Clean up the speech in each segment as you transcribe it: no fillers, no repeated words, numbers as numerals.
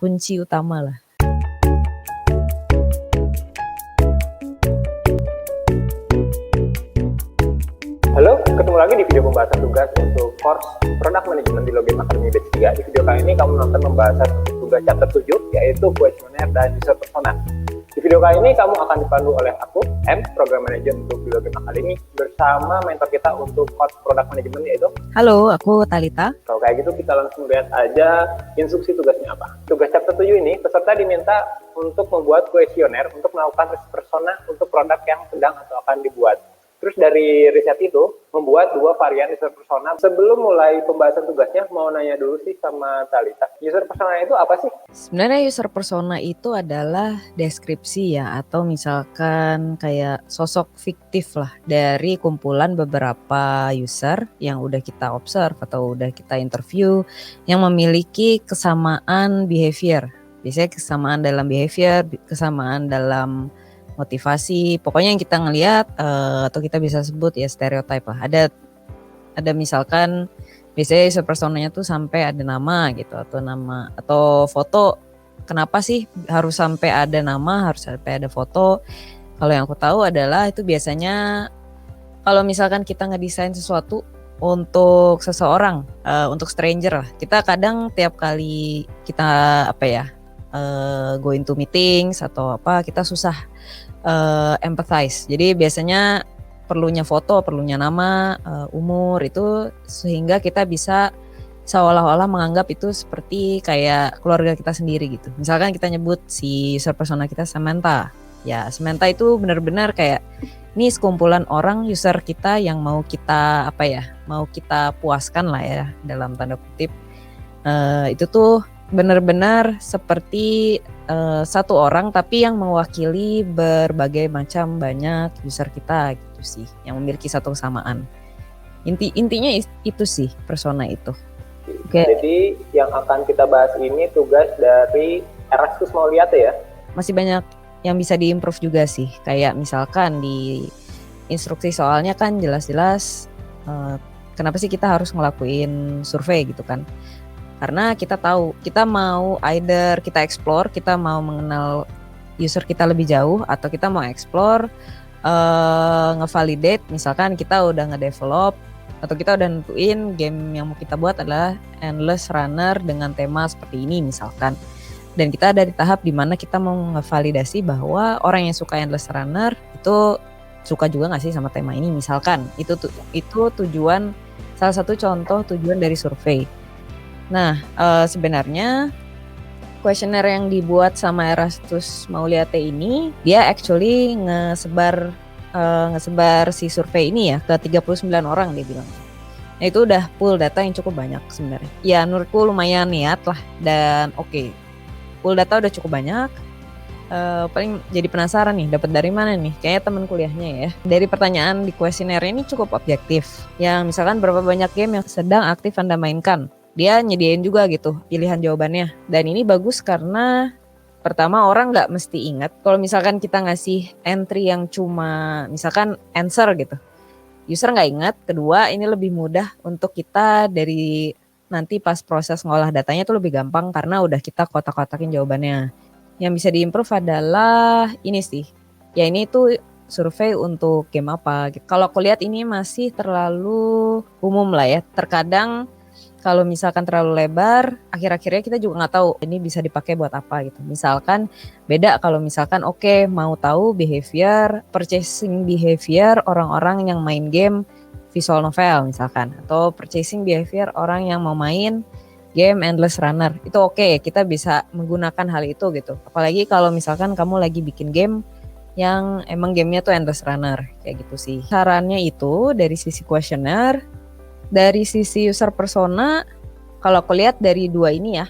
kunci utama lah. Halo, ketemu lagi di video pembahasan tugas untuk course Product Management di Login Academy Batch 3. Di video kali ini kamu nonton pembahasan tugas chapter 7, yaitu questionnaire dan user persona. Di video kali ini kamu akan dipandu oleh aku, M, Program Manager untuk di Login Academy, bersama mentor kita untuk course Product Management, yaitu Halo, aku Talita. kalau kayak gitu kita langsung lihat aja instruksi tugasnya apa. Tugas chapter 7 ini, peserta diminta untuk membuat kuesioner untuk melakukan riset persona untuk produk yang sedang atau akan dibuat. Terus dari riset itu, membuat 2 varian user persona. Sebelum mulai pembahasan tugasnya, mau nanya dulu sih sama Talita. User persona itu apa sih? Sebenarnya user persona itu adalah deskripsi ya, atau misalkan kayak sosok fiktif lah dari kumpulan beberapa user yang udah kita observe atau udah kita interview yang memiliki kesamaan behavior. Biasanya kesamaan dalam behavior, kesamaan dalam motivasi, pokoknya yang kita ngelihat atau kita bisa sebut ya stereotype lah. Ada misalkan biasanya user personanya tuh sampai ada nama gitu, atau nama atau foto. Kenapa sih harus sampai ada nama, harus sampai ada foto? Kalau yang aku tahu adalah itu biasanya kalau misalkan kita ngedesain sesuatu untuk seseorang, untuk stranger lah. Kita kadang tiap kali kita go into meetings atau apa, kita susah empathize. Jadi biasanya perlunya foto, perlunya nama, umur itu, sehingga kita bisa seolah-olah menganggap itu seperti kayak keluarga kita sendiri gitu. Misalkan kita nyebut si user persona kita Samantha. Ya, Samantha itu benar-benar kayak ini sekumpulan orang user kita yang mau kita mau kita puaskan lah ya dalam tanda kutip. Itu tuh benar-benar seperti satu orang tapi yang mewakili berbagai macam banyak user kita gitu sih, yang memiliki satu kesamaan. Intinya itu sih persona itu. Okay. Jadi yang akan kita bahas ini tugas dari Erastus Mauliate ya? Masih banyak yang bisa diimprove juga sih. Kayak misalkan di instruksi soalnya kan jelas-jelas kenapa sih kita harus ngelakuin survei gitu kan. Karena kita tahu, kita mau either kita explore, kita mau mengenal user kita lebih jauh, atau kita mau explore, ngevalidate, misalkan kita udah ngedevelop, atau kita udah nentuin game yang mau kita buat adalah Endless Runner dengan tema seperti ini misalkan. Dan kita ada di tahap dimana kita mau ngevalidasi bahwa orang yang suka Endless Runner itu suka juga gak sih sama tema ini misalkan. Itu tujuan, salah satu contoh tujuan dari survei. Nah, sebenarnya questionnaire yang dibuat sama Erastus Mauliate ini, dia actually ngesebar si survei ini ya ke 39 orang dia bilang. Nah, itu udah pool data yang cukup banyak sebenarnya. Ya, menurutku lumayan niat lah dan oke. Pool data udah cukup banyak. Paling jadi penasaran nih, dapat dari mana nih? Kayaknya teman kuliahnya ya. Dari pertanyaan di questionnaire ini cukup objektif. Yang misalkan berapa banyak game yang sedang aktif Anda mainkan. Dia nyediain juga gitu pilihan jawabannya. Dan ini bagus karena pertama orang gak mesti ingat. Kalau misalkan kita ngasih entry yang cuma misalkan answer gitu, user gak ingat. Kedua, ini lebih mudah untuk kita dari nanti pas proses ngolah datanya itu lebih gampang karena udah kita kotak-kotakin jawabannya. Yang bisa diimprove adalah ini sih. Ya ini tuh survei untuk game apa gitu. Kalau aku lihat ini masih terlalu umum lah ya. Terkadang kalau misalkan terlalu lebar, akhir-akhirnya kita juga nggak tahu ini bisa dipakai buat apa gitu. Misalkan beda kalau misalkan mau tahu behavior, purchasing behavior orang-orang yang main game visual novel misalkan. Atau purchasing behavior orang yang mau main game Endless Runner. Itu oke, kita bisa menggunakan hal itu gitu. Apalagi kalau misalkan kamu lagi bikin game yang emang gamenya tuh Endless Runner. Kayak gitu sih. Sarannya itu dari sisi questionnaire. Dari sisi user persona, kalau aku lihat dari 2 ini ya,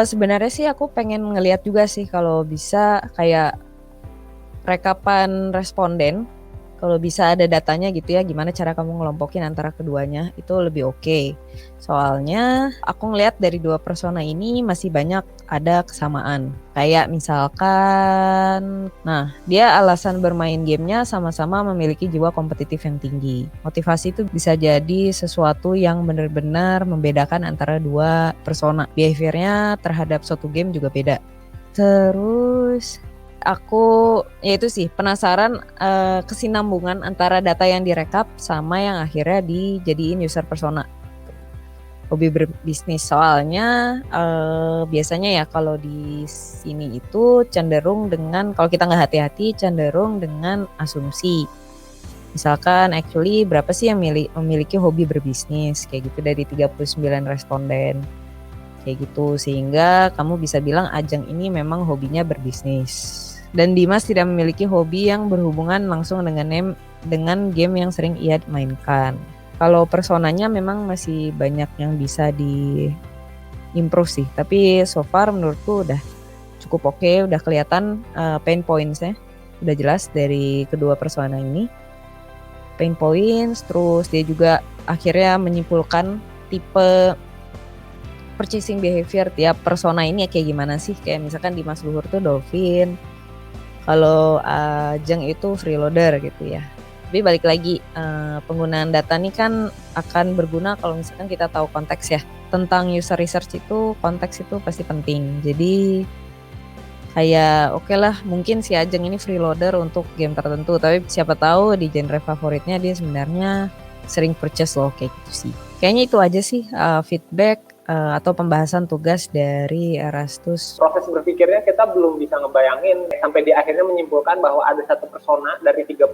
sebenarnya sih aku pengen ngelihat juga sih kalau bisa kayak rekapan responden Kalau bisa ada datanya gitu ya, gimana cara kamu ngelompokin antara keduanya, itu lebih oke. Soalnya aku ngeliat dari dua persona ini masih banyak ada kesamaan. Kayak misalkan, nah dia alasan bermain gamenya sama-sama memiliki jiwa kompetitif yang tinggi. Motivasi itu bisa jadi sesuatu yang benar-benar membedakan antara dua persona. Behaviornya terhadap suatu game juga beda. Terus aku ya itu sih penasaran kesinambungan antara data yang direkap sama yang akhirnya dijadiin user persona. Hobi berbisnis soalnya biasanya ya kalau di sini itu cenderung dengan, kalau kita nggak hati-hati, cenderung dengan asumsi. Misalkan actually berapa sih yang memiliki hobi berbisnis kayak gitu dari 39 responden kayak gitu, sehingga kamu bisa bilang Ajeng ini memang hobinya berbisnis. Dan Dimas tidak memiliki hobi yang berhubungan langsung dengan game yang sering ia mainkan. Kalau personanya memang masih banyak yang bisa di improve sih, tapi so far menurutku udah cukup oke, udah kelihatan pain points-nya udah jelas dari kedua persona ini. Pain points, terus dia juga akhirnya menyimpulkan tipe purchasing behavior tiap persona ini ya kayak gimana sih. Kayak misalkan Dimas Luhur tuh dolphin, kalau Ajeng itu freeloader gitu ya. Tapi balik lagi, penggunaan data ini kan akan berguna kalau misalkan kita tahu konteks ya. Tentang user research itu, konteks itu pasti penting. Jadi kayak oke lah, mungkin si Ajeng ini freeloader untuk game tertentu, tapi siapa tahu di genre favoritnya dia sebenarnya sering purchase loh, kayak gitu sih. Kayaknya itu aja sih feedback atau pembahasan tugas dari Erastus. Proses berpikirnya kita belum bisa ngebayangin sampai di akhirnya menyimpulkan bahwa ada satu persona dari 39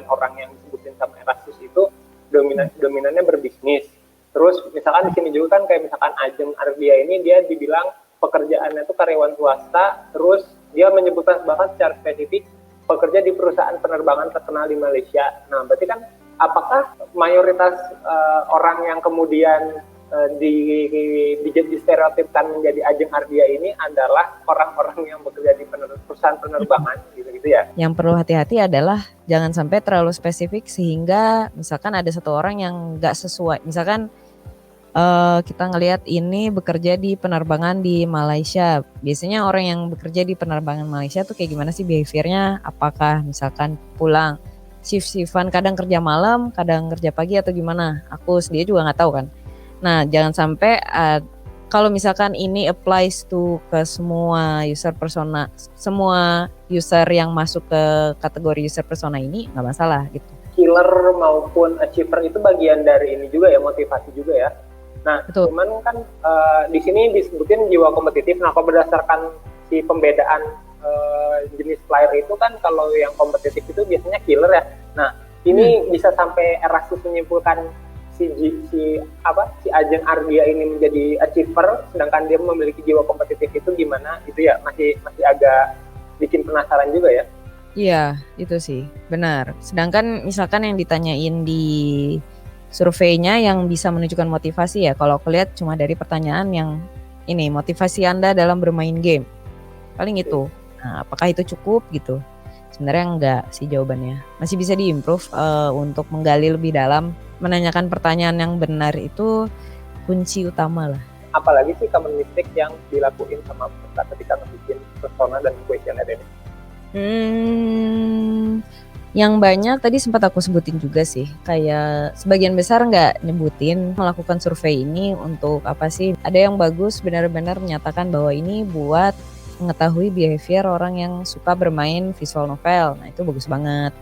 orang yang disebutin sama Erastus itu dominannya berbisnis. Terus misalkan di sini juga kan kayak misalkan Ajeng Ardia ini dia dibilang pekerjaannya itu karyawan swasta, terus dia menyebutkan bahkan secara spesifik pekerja di perusahaan penerbangan terkenal di Malaysia. Nah, berarti kan apakah mayoritas orang yang kemudian di stereotipkan menjadi Ajeng Ardia ini adalah orang-orang yang bekerja di perusahaan penerbangan gitu ya. Yang perlu hati-hati adalah jangan sampai terlalu spesifik sehingga misalkan ada satu orang yang nggak sesuai. Misalkan kita ngelihat ini bekerja di penerbangan di Malaysia. Biasanya orang yang bekerja di penerbangan Malaysia tuh kayak gimana sih behaviornya? Apakah misalkan pulang shift-shiftan, kadang kerja malam, kadang kerja pagi atau gimana? Aku sendiri juga nggak tahu kan. Nah, jangan sampai kalau misalkan ini applies to ke semua user persona, semua user yang masuk ke kategori user persona ini nggak masalah gitu. Killer maupun achiever itu bagian dari ini juga ya, motivasi juga ya. Nah, betul. Cuman kan di sini disebutin jiwa kompetitif. Nah, kalau berdasarkan si pembedaan jenis player itu kan kalau yang kompetitif itu biasanya killer ya. Nah, ini bisa sampai Erastus menyimpulkan si Ajeng Ardia ini menjadi achiever, sedangkan dia memiliki jiwa kompetitif itu gimana? Itu ya masih agak bikin penasaran juga ya. Iya, itu sih benar. Sedangkan misalkan yang ditanyain di surveinya yang bisa menunjukkan motivasi ya, kalau aku lihat cuma dari pertanyaan yang ini, motivasi Anda dalam bermain game, paling itu. Nah, apakah itu cukup gitu? Sebenarnya enggak sih jawabannya. Masih bisa diimprove untuk menggali lebih dalam. Menanyakan pertanyaan yang benar itu kunci utama lah. Apalagi sih common mistake yang dilakuin sama peserta ketika ngebikin persona dan questionnaire ini? Yang banyak tadi sempat aku sebutin juga sih. Kayak sebagian besar nggak nyebutin melakukan survei ini untuk apa sih. Ada yang bagus benar-benar menyatakan bahwa ini buat mengetahui behavior orang yang suka bermain visual novel. Nah, itu bagus banget.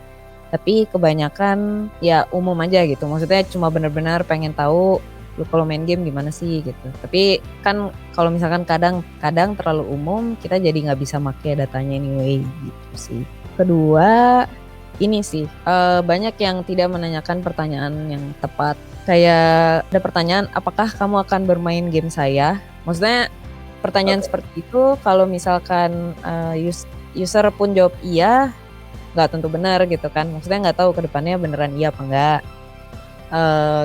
Tapi kebanyakan ya umum aja gitu. Maksudnya cuma benar-benar pengen tahu lu kalau main game gimana sih gitu. Tapi kan kalau misalkan kadang terlalu umum, kita jadi nggak bisa pakai datanya anyway gitu sih. Kedua, ini sih banyak yang tidak menanyakan pertanyaan yang tepat. Kayak ada pertanyaan, apakah kamu akan bermain game saya? Maksudnya pertanyaan seperti itu kalau misalkan user pun jawab iya, nggak tentu benar gitu kan. Maksudnya nggak tahu ke depannya beneran iya apa enggak.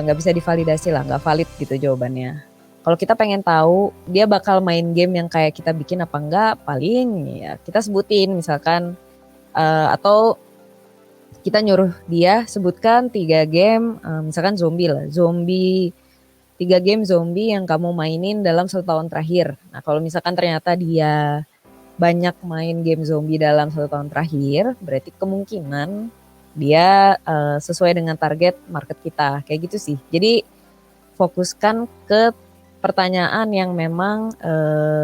Nggak bisa divalidasi lah, nggak valid gitu jawabannya. Kalau kita pengen tahu dia bakal main game yang kayak kita bikin apa enggak, paling ya kita sebutin misalkan atau kita nyuruh dia sebutkan 3 game, misalkan zombie lah, 3 game zombie yang kamu mainin dalam 1 tahun terakhir. Nah kalau misalkan ternyata dia banyak main game zombie dalam 1 tahun terakhir, berarti kemungkinan dia sesuai dengan target market kita, kayak gitu sih. Jadi fokuskan ke pertanyaan yang memang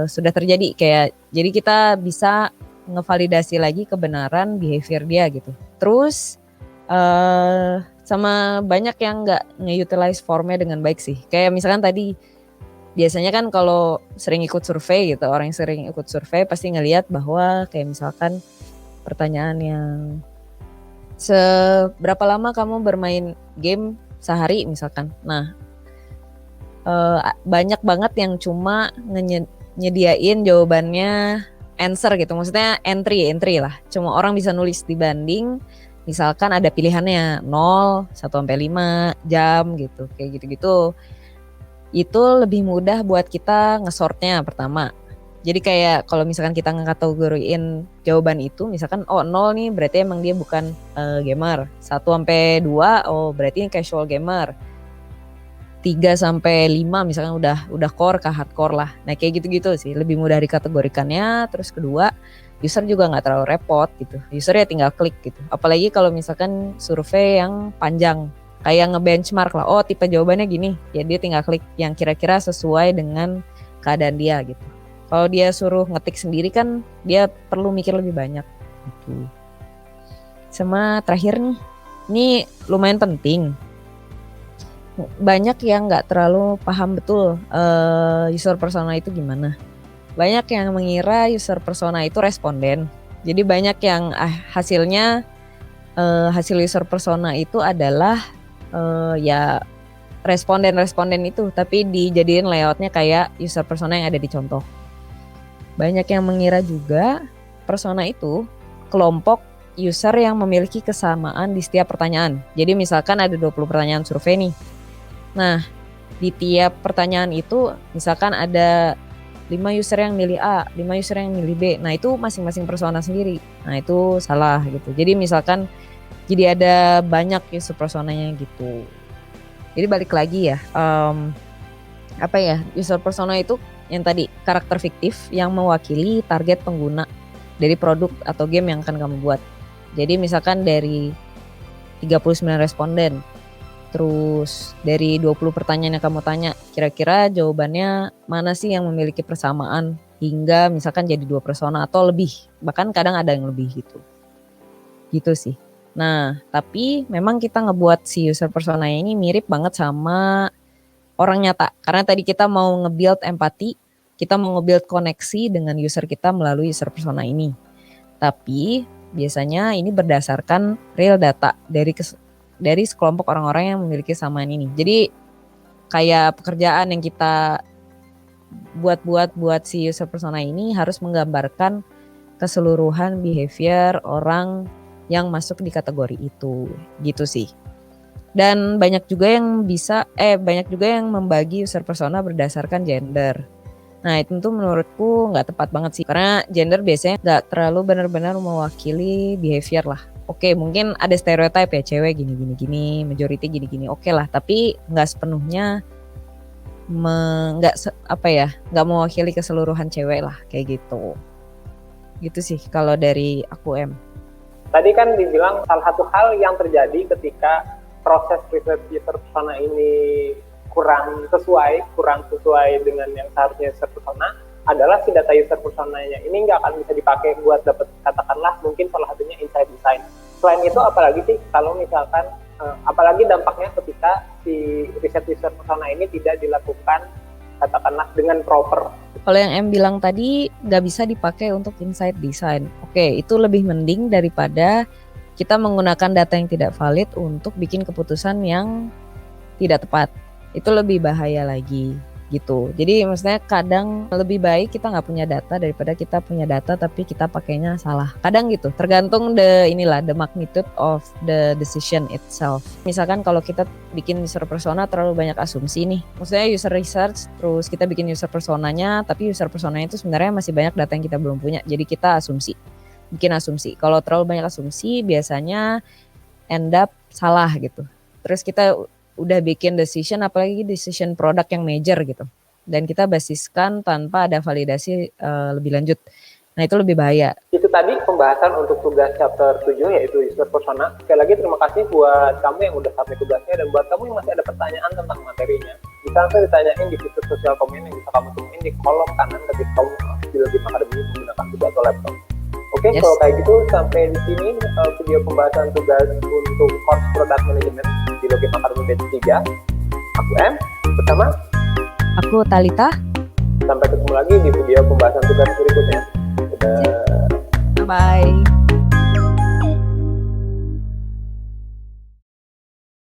sudah terjadi, kayak jadi kita bisa ngevalidasi lagi kebenaran behavior dia gitu. Terus sama banyak yang nggak nge-utilize formnya dengan baik sih. Kayak misalkan tadi biasanya kan kalau sering ikut survei gitu, orang yang sering ikut survei pasti ngelihat bahwa kayak misalkan pertanyaan yang seberapa lama kamu bermain game sehari misalkan. Nah banyak banget yang cuma nyediain jawabannya answer gitu, maksudnya entry lah. Cuma orang bisa nulis dibanding misalkan ada pilihannya 0, 1 sampai 5 jam gitu, kayak gitu-gitu. Itu lebih mudah buat kita ngesortnya pertama. Jadi kayak kalau misalkan kita ngekategoriin jawaban itu, misalkan 0 nih berarti emang dia bukan gamer. 1 sampai 2 berarti casual gamer. 3 sampai 5 misalkan udah core ke hardcore lah. Nah kayak gitu-gitu sih, lebih mudah dikategorikannya. Terus kedua, user juga nggak terlalu repot gitu. User ya tinggal klik gitu. Apalagi kalau misalkan survei yang panjang, kayak ngebenchmark lah. Oh tipe jawabannya gini, ya dia tinggal klik yang kira-kira sesuai dengan keadaan dia gitu. Kalau dia suruh ngetik sendiri kan dia perlu mikir lebih banyak gitu. Sama terakhir nih, ini lumayan penting. Banyak yang nggak terlalu paham betul user persona itu gimana. Banyak yang mengira user persona itu responden. Jadi banyak yang hasilnya hasil user persona itu adalah ya responden itu, tapi dijadiin layoutnya kayak user persona yang ada di contoh. Banyak yang mengira juga persona itu kelompok user yang memiliki kesamaan di setiap pertanyaan. Jadi misalkan ada 20 pertanyaan survei nih. Nah, di tiap pertanyaan itu misalkan ada 5 user yang milih A, 5 user yang milih B. Nah, itu masing-masing persona sendiri. Nah, itu salah gitu. Jadi misalkan jadi ada banyak user personanya gitu. Jadi balik lagi ya, user persona itu yang tadi karakter fiktif yang mewakili target pengguna dari produk atau game yang akan kamu buat. Jadi misalkan dari 39 responden, terus dari 20 pertanyaan yang kamu tanya, kira-kira jawabannya mana sih yang memiliki persamaan hingga misalkan jadi 2 persona atau lebih, bahkan kadang ada yang lebih gitu sih. Nah tapi memang kita ngebuat si user persona ini mirip banget sama orang nyata, karena tadi kita mau nge-build empati, kita mau nge-build koneksi dengan user kita melalui user persona ini. Tapi biasanya ini berdasarkan real data dari sekelompok orang-orang yang memiliki kesamaan ini. Jadi kayak pekerjaan yang kita buat si user persona ini harus menggambarkan keseluruhan behavior orang yang masuk di kategori itu, gitu sih. Dan banyak juga yang membagi user persona berdasarkan gender. Nah itu tuh menurutku nggak tepat banget sih, karena gender biasanya nggak terlalu benar-benar mewakili behavior lah. Oke, mungkin ada stereotip ya, cewek gini, majority gini, oke lah. Tapi nggak sepenuhnya nggak mewakili keseluruhan cewek lah, kayak gitu. Gitu sih kalau dari aku Tadi kan dibilang salah satu hal yang terjadi ketika proses riset user persona ini kurang sesuai dengan yang seharusnya user persona adalah si data user personanya ini nggak akan bisa dipakai buat dapat, katakanlah mungkin salah satunya insight design. Selain itu apalagi sih kalau misalkan apalagi dampaknya ketika si riset user persona ini tidak dilakukan katakanlah dengan proper. Kalau yang bilang tadi nggak bisa dipakai untuk insight design. Oke, itu lebih mending daripada kita menggunakan data yang tidak valid untuk bikin keputusan yang tidak tepat. Itu lebih bahaya lagi gitu. Jadi maksudnya kadang lebih baik kita nggak punya data daripada kita punya data tapi kita pakainya salah. Kadang gitu, tergantung the magnitude of the decision itself. Misalkan kalau kita bikin user persona terlalu banyak asumsi nih. Maksudnya user research terus kita bikin user personanya, tapi user personanya itu sebenarnya masih banyak data yang kita belum punya. Jadi kita bikin asumsi. Kalau terlalu banyak asumsi biasanya end up salah gitu. Terus kita udah bikin decision, apalagi decision produk yang major gitu. Dan kita basiskan tanpa ada validasi lebih lanjut. Nah itu lebih bahaya. Itu tadi pembahasan untuk tugas chapter 7 yaitu user persona. Sekali lagi terima kasih buat kamu yang udah submit tugasnya, dan buat kamu yang masih ada pertanyaan tentang materinya, bisa langsung ditanyain di fitur sosial komen yang bisa kamu temuin di kolom kanan ketika kamu di Logim Academy menggunakan PC atau laptop. Oke, Yes. kalau kayak gitu sampai di sini video pembahasan tugas untuk course product management di Logim Academy batch 3. Aku M bersama. Aku Talita. Sampai ketemu lagi di video pembahasan tugas berikutnya. Dadah. Bye.